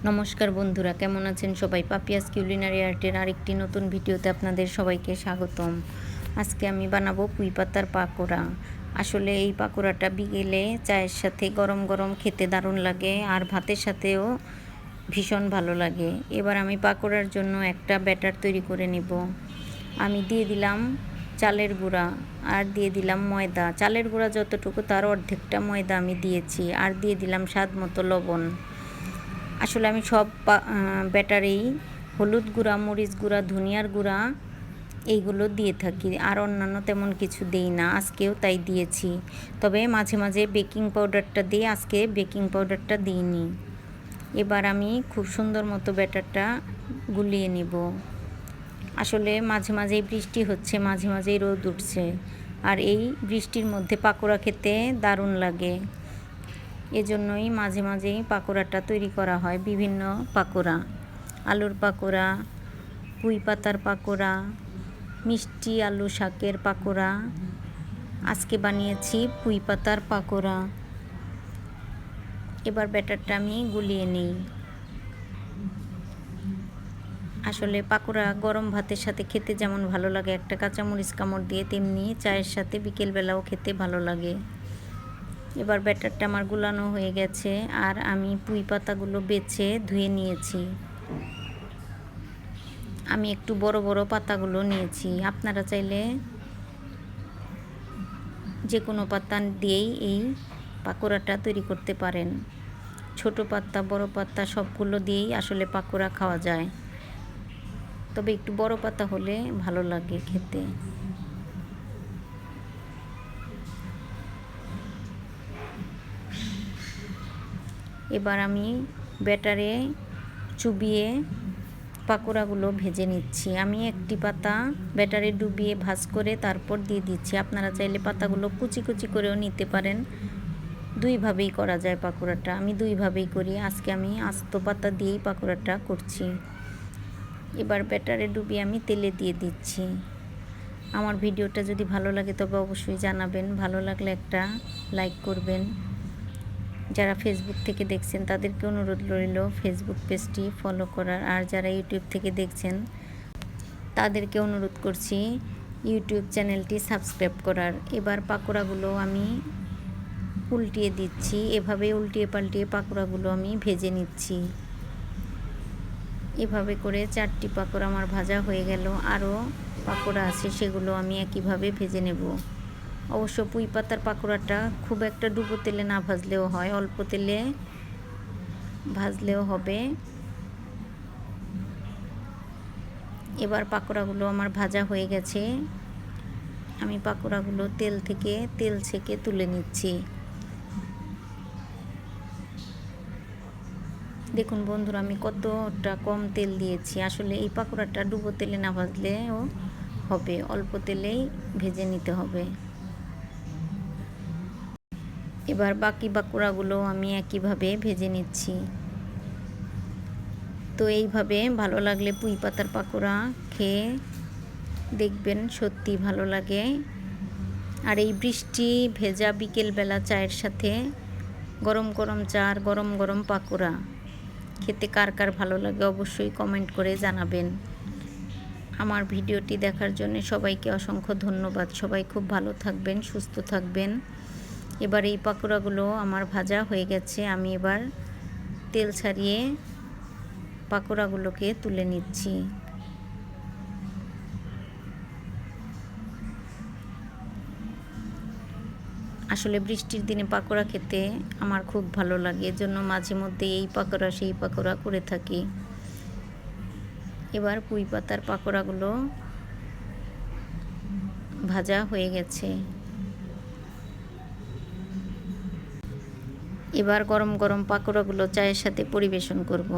নমস্কার বন্ধুরা, কেমন আছেন সবাই? পাপিয়াস কিউলিনারি আর্টের আরেকটি নতুন ভিডিওতে আপনাদের সবাইকে স্বাগতম। আজকে আমি বানাবো পুঁই পাতার পাকোড়া। আসলে এই পাকোড়াটা বিকেলে চায়ের সাথে গরম গরম খেতে দারুণ লাগে, আর ভাতের সাথেও ভীষণ ভালো লাগে। এবার আমি পাকোড়ার জন্য একটা ব্যাটার তৈরি করে নেব। আমি দিয়ে দিলাম চালের গুঁড়া, আর দিয়ে দিলাম ময়দা। চালের গুঁড়া যতটুকু তার অর্ধেকটা ময়দা আমি দিয়েছি, আর দিয়ে দিলাম স্বাদ মতো লবণ। আসলে আমি সব ব্যাটারেই হলুদ গুঁড়া, মরিচ গুঁড়া, ধনিয়ার গুঁড়া এইগুলো দিয়ে থাকি, আর অন্যান্য তেমন কিছু দিই না। আজকেও তাই দিয়েছি, তবে মাঝে মাঝে বেকিং পাউডারটা দিই, আজকে বেকিং পাউডারটা দিইনি। এবার আমি খুব সুন্দর মতো ব্যাটারটা গুলিয়ে নিব। আসলে মাঝে মাঝেই বৃষ্টি হচ্ছে, মাঝে মাঝেই রোদ উঠছে, আর এই বৃষ্টির মধ্যে পাকোড়া খেতে দারুণ লাগে। এজন্যই মাঝে মাঝেই পাকোড়াটা তৈরি করা হয়। বিভিন্ন পাকোড়া, আলুর পাকোড়া, পুঁই পাতার পাকোড়া, মিষ্টি আলু শাকের পাকোড়া। আজকে বানিয়েছি পুঁই পাতার পাকোড়া। এবার ব্যাটারটা আমি গুলিয়ে নিই। আসলে পাকোড়া গরম ভাতের সাথে খেতে যেমন ভালো লাগে, একটা কাঁচামরিচ কামড় দিয়ে, তেমনি চায়ের সাথে বিকেলবেলাও খেতে ভালো লাগে। এবার ব্যাটারটা আমার গুলানো হয়ে গেছে, আর আমি পুঁই পাতাগুলো বেছে ধুয়ে নিয়েছি। আমি একটু বড় বড় পাতাগুলো নিয়েছি। আপনারা চাইলে যে কোনো পাতা দিয়েই এই পাকোড়াটা তৈরি করতে পারেন। ছোট পাতা, বড় পাতা সবগুলো দিয়েই আসলে পাকোড়া খাওয়া যায়, তবে একটু বড় পাতা হলে ভালো লাগে খেতে। এবার আমি ব্যাটারে চুবিয়ে পাকোড়াগুলো ভেজে নিচ্ছি। আমি একটি পাতা ব্যাটারে ডুবিয়ে ভাজ করে তারপর দিয়ে দিচ্ছি। আপনারা চাইলে পাতাগুলো কুচি কুচি করেও নিতে পারেন। দুইভাবেই করা যায় পাকোড়াটা, আমি দুইভাবেই করি। আজকে আমি আস্ত পাতা দিয়েই পাকোড়াটা করছি। এবার ব্যাটারে ডুবিয়ে আমি তেলে দিয়ে দিচ্ছি। আমার ভিডিওটা যদি ভালো লাগে তবে অবশ্যই জানাবেন। ভালো লাগলে একটা লাইক করবেন। যারা ফেসবুক থেকে দেখছেন তাদেরকে অনুরোধ রইল ফেসবুক পেজটি ফলো করার, আর যারা ইউটিউব থেকে দেখছেন তাদেরকে অনুরোধ করছি ইউটিউব চ্যানেলটি সাবস্ক্রাইব করার। এবার পাকোড়াগুলো আমি উল্টিয়ে দিচ্ছি। এভাবে উল্টিয়ে পাল্টিয়ে পাকোড়াগুলো আমি ভেজে নিচ্ছি। এভাবে করে 4টি পাকোড়া আমার ভাজা হয়ে গেল। আরও পাকোড়া আছে, সেগুলো আমি একইভাবে ভেজে নেব। অবশ্য পুঁই পাতার পাকোড়াটা খুব একটা ডুবো তেলে না ভাজলেও হয়, অল্প তেলে ভাজলেও হবে। এবার পাকোড়াগুলো আমার ভাজা হয়ে গেছে। আমি পাকোড়াগুলো তেল ছেঁকে তুলে নিচ্ছি। দেখুন বন্ধুরা, আমি কতটা কম তেল দিয়েছি। আসলে এই পাকোড়াটা ডুবো তেলে না ভাজলেও হবে, অল্প তেলেই ভেজে নিতে হবে। এবার বাকি পাকোড়াগুলো আমি একইভাবে ভেজে নিচ্ছি। তো এইভাবে ভালো লাগলে পুঁই পাতার পাকোড়া খেয়ে দেখবেন, সত্যি ভালো লাগে। আর এই বৃষ্টি ভেজা বিকেলবেলা চায়ের সাথে গরম গরম চা আর গরম গরম পাকোড়া খেতে কার কার ভালো লাগে অবশ্যই কমেন্ট করে জানাবেন। আমার ভিডিওটি দেখার জন্য সবাইকে অসংখ্য ধন্যবাদ। সবাই খুব ভালো থাকবেন, সুস্থ থাকবেন। এবার এই পাকোড়াগুলো আমার ভাজা হয়ে গেছে। আমি এবার তেল ছাড়িয়ে পাকোড়াগুলোকে তুলে নিচ্ছি। আসলে বৃষ্টির দিনে পাকোড়া খেতে আমার খুব ভালো লাগে, এজন্য মাঝে মধ্যে এই পাকোড়া সেই পাকোড়া করে থাকি। এবার পুঁই পাতার পাকোড়াগুলো ভাজা হয়ে গেছে। এবার গরম গরম পাকোড়াগুলো চায়ের সাথে পরিবেশন করব।